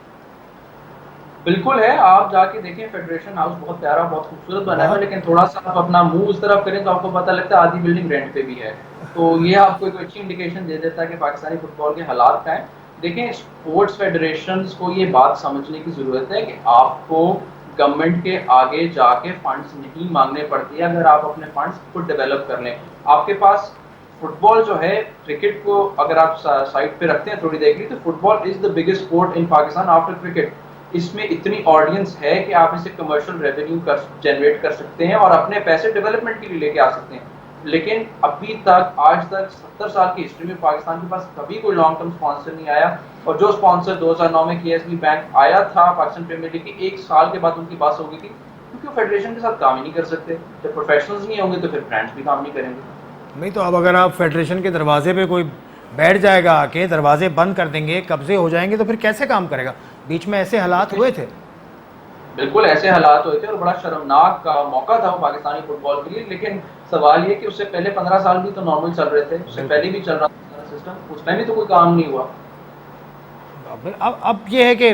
Speaker 2: बिल्कुल है, आप जाके देखें फेडरेशन हाउस बहुत प्यारा बहुत खूबसूरत बना है, लेकिन थोड़ा सा आप अपना मुंह उस तरफ करें तो आपको पता लगता है आधी बिल्डिंग रेंट पे भी है। तो ये आपको एक अच्छी इंडिकेशन दे देता है कि पाकिस्तानी फुटबॉल के हालात क्या हैं। देखें, स्पोर्ट्स फेडरेशंस को ये बात समझने की ज़रूरत है कि आपको गवर्नमेंट के आगे जाके फंड्स नहीं मांगने पड़ते हैं अगर आप अपने फंड्स खुद डेवलप कर लें। आपके पास फुटबॉल जो है, क्रिकेट को अगर आप साइड पे रखते हैं थोड़ी देर के लिए, तो football is the biggest sport in Pakistan after cricket. इसमें इतनी ऑडियंस है कि आप इसे कमर्शियल रेवेन्यू जनरेट कर सकते हैं और अपने पैसे डेवलपमेंट के लिए लेके आ सकते हैं। लेकिन अभी तक आज तक 70 साल की हिस्ट्री में पाकिस्तान के पास कभी कोई लॉन्ग टर्म स्पॉन्सर नहीं आया। और जो स्पॉन्सर 2009 में केएसबी बैंक आया था पाकिस्तान प्रीमियर लीग की, 1 साल के बाद उनकी बात हो गई थी, क्योंकि वो फेडरेशन के साथ काम ही नहीं कर सकते। जब प्रोफेशनल्स नहीं होंगे तो फिर ब्रांड्स भी काम नहीं करेंगे।
Speaker 1: नहीं तो अब अगर आप फेडरेशन के दरवाजे पे कोई बैठ जाएगा आके, दरवाजे बंद कर देंगे, कब्जे हो जाएंगे, तो फिर कैसे काम करेगा? बीच में ऐसे हालात हुए थे।
Speaker 2: बिल्कुल ऐसे हालात हुए थे और बड़ा शर्मनाक का मौका था वो पाकिस्तानी फुटबॉल के लिए। लेकिन सवाल ये कि उससे पहले 15 साल भी तो नॉर्मल चल रहे थे, उससे पहले भी चल रहा था सिस्टम, उसमें भी तो कोई काम नहीं हुआ।
Speaker 1: अब ये है कि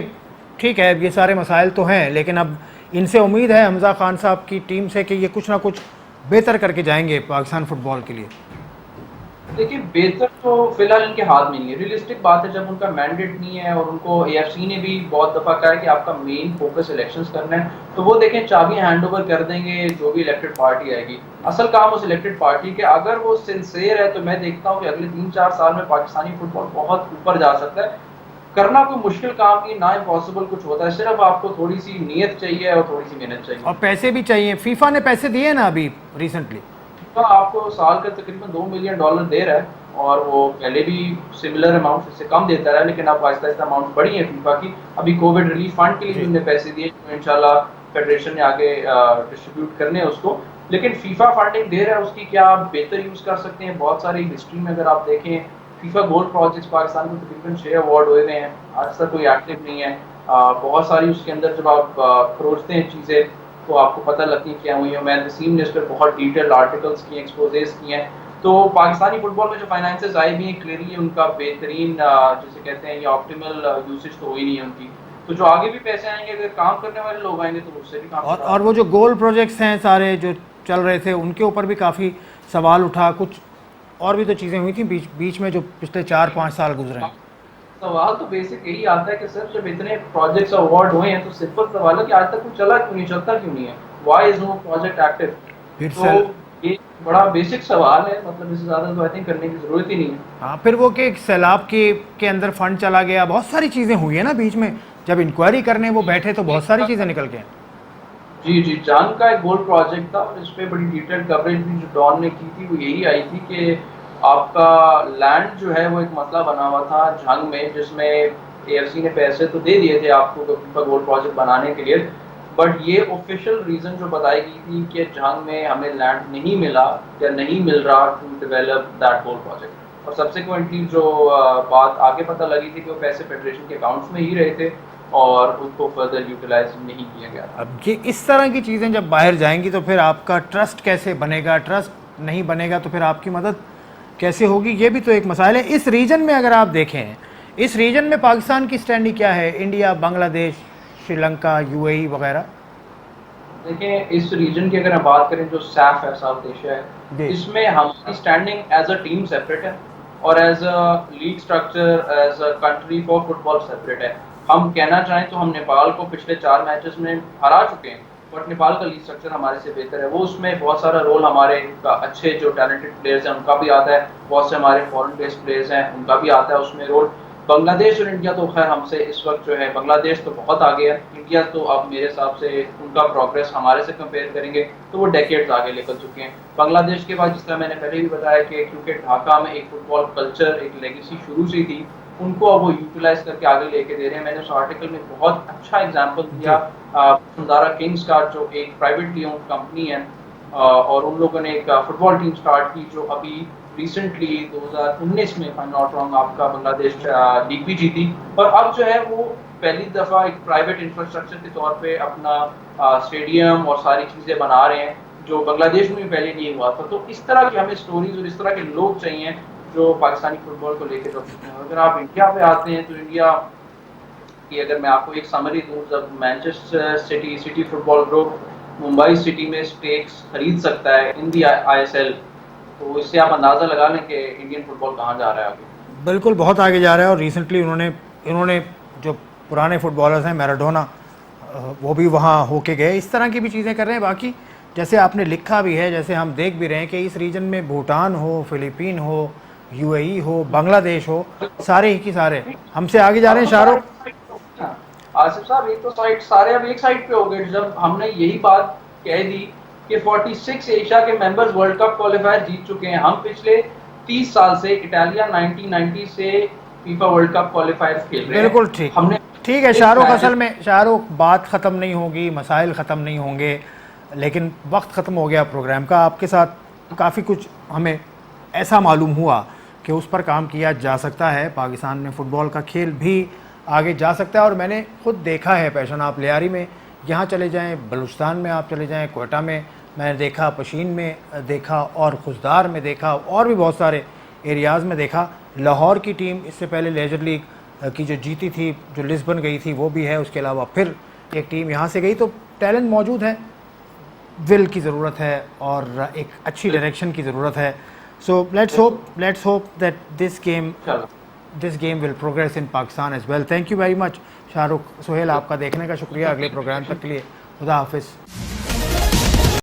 Speaker 1: ठीक है, ये सारे मसाइल तो हैं, लेकिन अब इनसे उम्मीद है हमजा खान साहब की टीम से कि ये कुछ ना कुछ बेहतर करके जाएंगे पाकिस्तान फुटबॉल के लिए।
Speaker 2: देखिए, बेहतर तो फिलहाल इनके हाथ में नहीं है। रियलिस्टिक बात है, जब उनका मैंडेट नहीं है और उनको एएफसी ने भी बहुत दफ़ा कहा है कि आपका मेन फोकस इलेक्शंस करना है, तो वो देखें चाबी हैंड ओवर कर देंगे जो भी इलेक्टेड पार्टी आएगी। असल काम उस इलेक्टेड पार्टी के, अगर वो सिंसेयर है तो मैं देखता हूँ कि अगले 3-4 साल में पाकिस्तानी फुटबॉल बहुत ऊपर जा सकता है। करना कोई मुश्किल काम नहीं, ना इम्पॉसिबल कुछ होता है, सिर्फ आपको थोड़ी सी नीयत चाहिए और थोड़ी सी मेहनत चाहिए
Speaker 1: और पैसे भी चाहिए। फीफा ने पैसे दिए ना अभी रिसेंटली,
Speaker 2: तो आपको साल का तकरीबन $2 मिलियन दे रहा है और वो पहले भी सिमिलर अमाउंट इससे कम देता रहा है, लेकिन अब आहिस्ता आहिस्ता अमाउंट बढ़ी है फीफा की। अभी कोविड रिलीफ फंड के लिए उन्होंने पैसे दिए, तो इंशाल्लाह फेडरेशन ने आगे डिस्ट्रीब्यूट करने हैं उसको। लेकिन फीफा फंडिंग दे रहा है, उसकी क्या आप बेहतर यूज़ कर सकते हैं। बहुत सारी हिस्ट्री में अगर आप देखें, फीफा गोल्ड प्रोजेक्ट्स पाकिस्तान को तकरीबन 6 अवार्ड हुए हुए हैं, आज तक कोई एक्टिव नहीं है। बहुत सारी उसके अंदर जब आप खरोचते हैं चीज़ें तो आपको पता लगती है क्या हुई है। मैं नसीम ने इस पर बहुत डिटेल्ड आर्टिकल्स किए, एक्सपोजेस किए हैं। तो पाकिस्तानी फुटबॉल में जो फाइनेंसेस आए भी हैं, क्लियरली उनका बेहतरीन जिसे कहते हैं या ऑप्टिमल यूसेज तो हो ही नहीं है उनकी। तो जो आगे भी पैसे आएंगे, अगर काम करने वाले लोग आएंगे तो उससे भी काम
Speaker 1: और वो जो गोल प्रोजेक्ट्स हैं सारे जो चल रहे थे, उनके ऊपर भी काफ़ी सवाल उठा। कुछ और भी तो चीज़ें हुई थी बीच में जो पिछले 4-5 साल गुजरे हैं।
Speaker 2: सवाल तो बेसिक यही आता है कि सर जब इतने प्रोजेक्ट्स अवार्ड हुए हैं तो सिंपल सवाल है कि आज तक कुछ चला क्यों नहीं, चलता क्यों नहीं है, why is no project active.
Speaker 1: फिर
Speaker 2: तो ये बड़ा बेसिक सवाल है, मतलब इससे ज़्यादा तो आई थिंक करने की ज़रूरत ही नहीं है।
Speaker 1: हाँ, फिर वो कि एक सैलाब के अंदर फंड चला गया, बहुत सारी चीज़ें हुई है ना बीच में, जब इंक्वायरी करने वो बैठे तो बहुत सारी चीज़ें निकल के हैं।
Speaker 2: जी जी, जंग का एक गोल्ड प्रोजेक्ट था और इस पे बड़ी डिटेल्ड कवरेज भी जो डॉन ने की थी वो यही आई थी कि आपका लैंड जो है वो एक मसला बना हुआ था जंग में, जिसमें एएफसी ने पैसे तो दे दिए थे आपको का गोल्ड प्रोजेक्ट बनाने के लिए, बट ये ऑफिशियल रीज़न जो बताई गई थी कि जंग में हमें लैंड नहीं मिला या नहीं मिल रहा to develop that gold project. और सब्सिक्वेंटली जो बात आगे पता लगी थी कि वो पैसे फेडरेशन के अकाउंट्स में ही रहे थे और उसको फर्दर यूटिलाइज नहीं किया गया था।
Speaker 1: अब ये इस तरह की चीज़ें जब बाहर जाएंगी तो फिर आपका ट्रस्ट कैसे बनेगा, ट्रस्ट नहीं बनेगा तो फिर आपकी मदद कैसे होगी, ये भी तो एक मसाइल है। इस रीजन में अगर आप देखें, इस रीजन में पाकिस्तान की स्टैंडिंग क्या है, इंडिया, बांग्लादेश, श्रीलंका, यूएई वगैरह?
Speaker 2: देखें, इस रीजन की अगर हम बात करें जो सैफ है, साउथ एशिया
Speaker 1: जी।
Speaker 2: है, इसमें हमारी standing as a team separate है और as a league structure as a country for football separate है। हम कहना चाहें तो हम नेपाल को पिछले 4 मैचेस में हरा चुके हैं, बट नेपाल का लीग स्ट्रक्चर हमारे से बेहतर है। वो उसमें बहुत सारा रोल हमारे का अच्छे जो टैलेंटेड प्लेयर्स हैं उनका भी आता है, बहुत से हमारे फॉरेन बेस्ड प्लेयर्स हैं उनका भी आता है उसमें रोल। बांग्लादेश और इंडिया तो खैर हमसे इस वक्त जो है, बांग्लादेश तो बहुत आगे है, इंडिया तो अब मेरे हिसाब से उनका प्रोग्रेस हमारे से कंपेयर करेंगे तो वो डेकेड्स आगे निकल चुके हैं। बांग्लादेश के बाद, जिस तरह मैंने पहले भी बताया कि क्योंकि ढाका में एक फुटबॉल कल्चर, एक लेगेसी शुरू से थी, उनको अब वो यूटिलाइज करके आगे लेके दे रहे हैं। मैंने उस आर्टिकल में बहुत अच्छा एग्जाम्पल दिया सुंदारा किंग्स का, जो एक प्राइवेटली ओन्ड कंपनी है और उन लोगों ने एक फुटबॉल टीम स्टार्ट की जो अभी रिसेंटली 2019 में if I'm not wrong आपका बांग्लादेश लीग भी जीती, और अब जो है वो पहली दफ़ा एक प्राइवेट इंफ्रास्ट्रक्चर के तौर पे अपना स्टेडियम और सारी चीज़ें बना रहे हैं, जो बांग्लादेश में भी पहले नहीं हुआ था। तो इस तरह की हमें स्टोरीज और इस तरह के लोग चाहिए जो पाकिस्तानी फुटबॉल को लेकर चल सकते हैं। अगर आप इंडिया पे आते हैं तो इंडिया की अगर मैं आपको एक समरी दूँ, जब Manchester city football group Mumbai city में स्टेक्स खरीद सकता है इन दी ISL, तो इससे आप अंदाज़ा लगा लें कि इंडियन फुटबॉल कहाँ जा रहा है आगे।
Speaker 1: बिल्कुल बहुत आगे जा रहा है। और रिसेंटली इन्होंने जो पुराने फुटबॉलर्स हैं, मैराडोना, वो भी वहाँ होके गए, इस तरह की भी चीज़ें कर रहे हैं। बाकी जैसे आपने लिखा भी है, जैसे हम देख भी रहे हैं कि इस रीजन में भूटान हो, फिलीपीन हो, यूएई हो, बांग्लादेश हो, सारे ही की सारे हमसे आगे जा रहे हैं। शाहरुख,
Speaker 2: आसिफ साहब, एक तो साइड सारे अब एक साइड पे हो गए। जब हमने यही बात कह दी कि 46 एशिया के मेंबर्स वर्ल्ड कप क्वालिफायर जीत चुके हैं, हम पिछले 30 साल से इटालिया 1990 से फीफा वर्ल्ड कप क्वालिफायर खेल रहे हैं।
Speaker 1: बिल्कुल ठीक,
Speaker 2: हमने
Speaker 1: ठीक है शाहरुख। असल में शाहरुख, बात ख़त्म नहीं होगी, मसाइल ख़त्म नहीं होंगे, लेकिन वक्त ख़त्म हो गया प्रोग्राम का। आपके साथ काफ़ी कुछ हमें ऐसा मालूम हुआ कि उस पर काम किया जा सकता है, पाकिस्तान में फ़ुटबॉल का खेल भी आगे जा सकता है। और मैंने खुद देखा है पैशन, आप लियारी में यहाँ चले जाएँ, बलूचिस्तान में आप चले जाएँ, कोयटा में मैंने देखा, पशीन में देखा, और खुशदार में देखा, और भी बहुत सारे एरियाज़ में देखा। लाहौर की टीम इससे पहले लेजर लीग की जो जीती थी, जो लिस्बन गई थी, वो भी है। उसके अलावा फिर एक टीम यहाँ से गई। तो टैलेंट मौजूद है, विल की ज़रूरत है और एक अच्छी डायरेक्शन की ज़रूरत है। So let's hope that this game will progress in Pakistan as well. Thank you very much Shahrukh. Suhail, आपका देखने का शुक्रिया। अगले प्रोग्राम तक के लिए खुदा हाफिज़।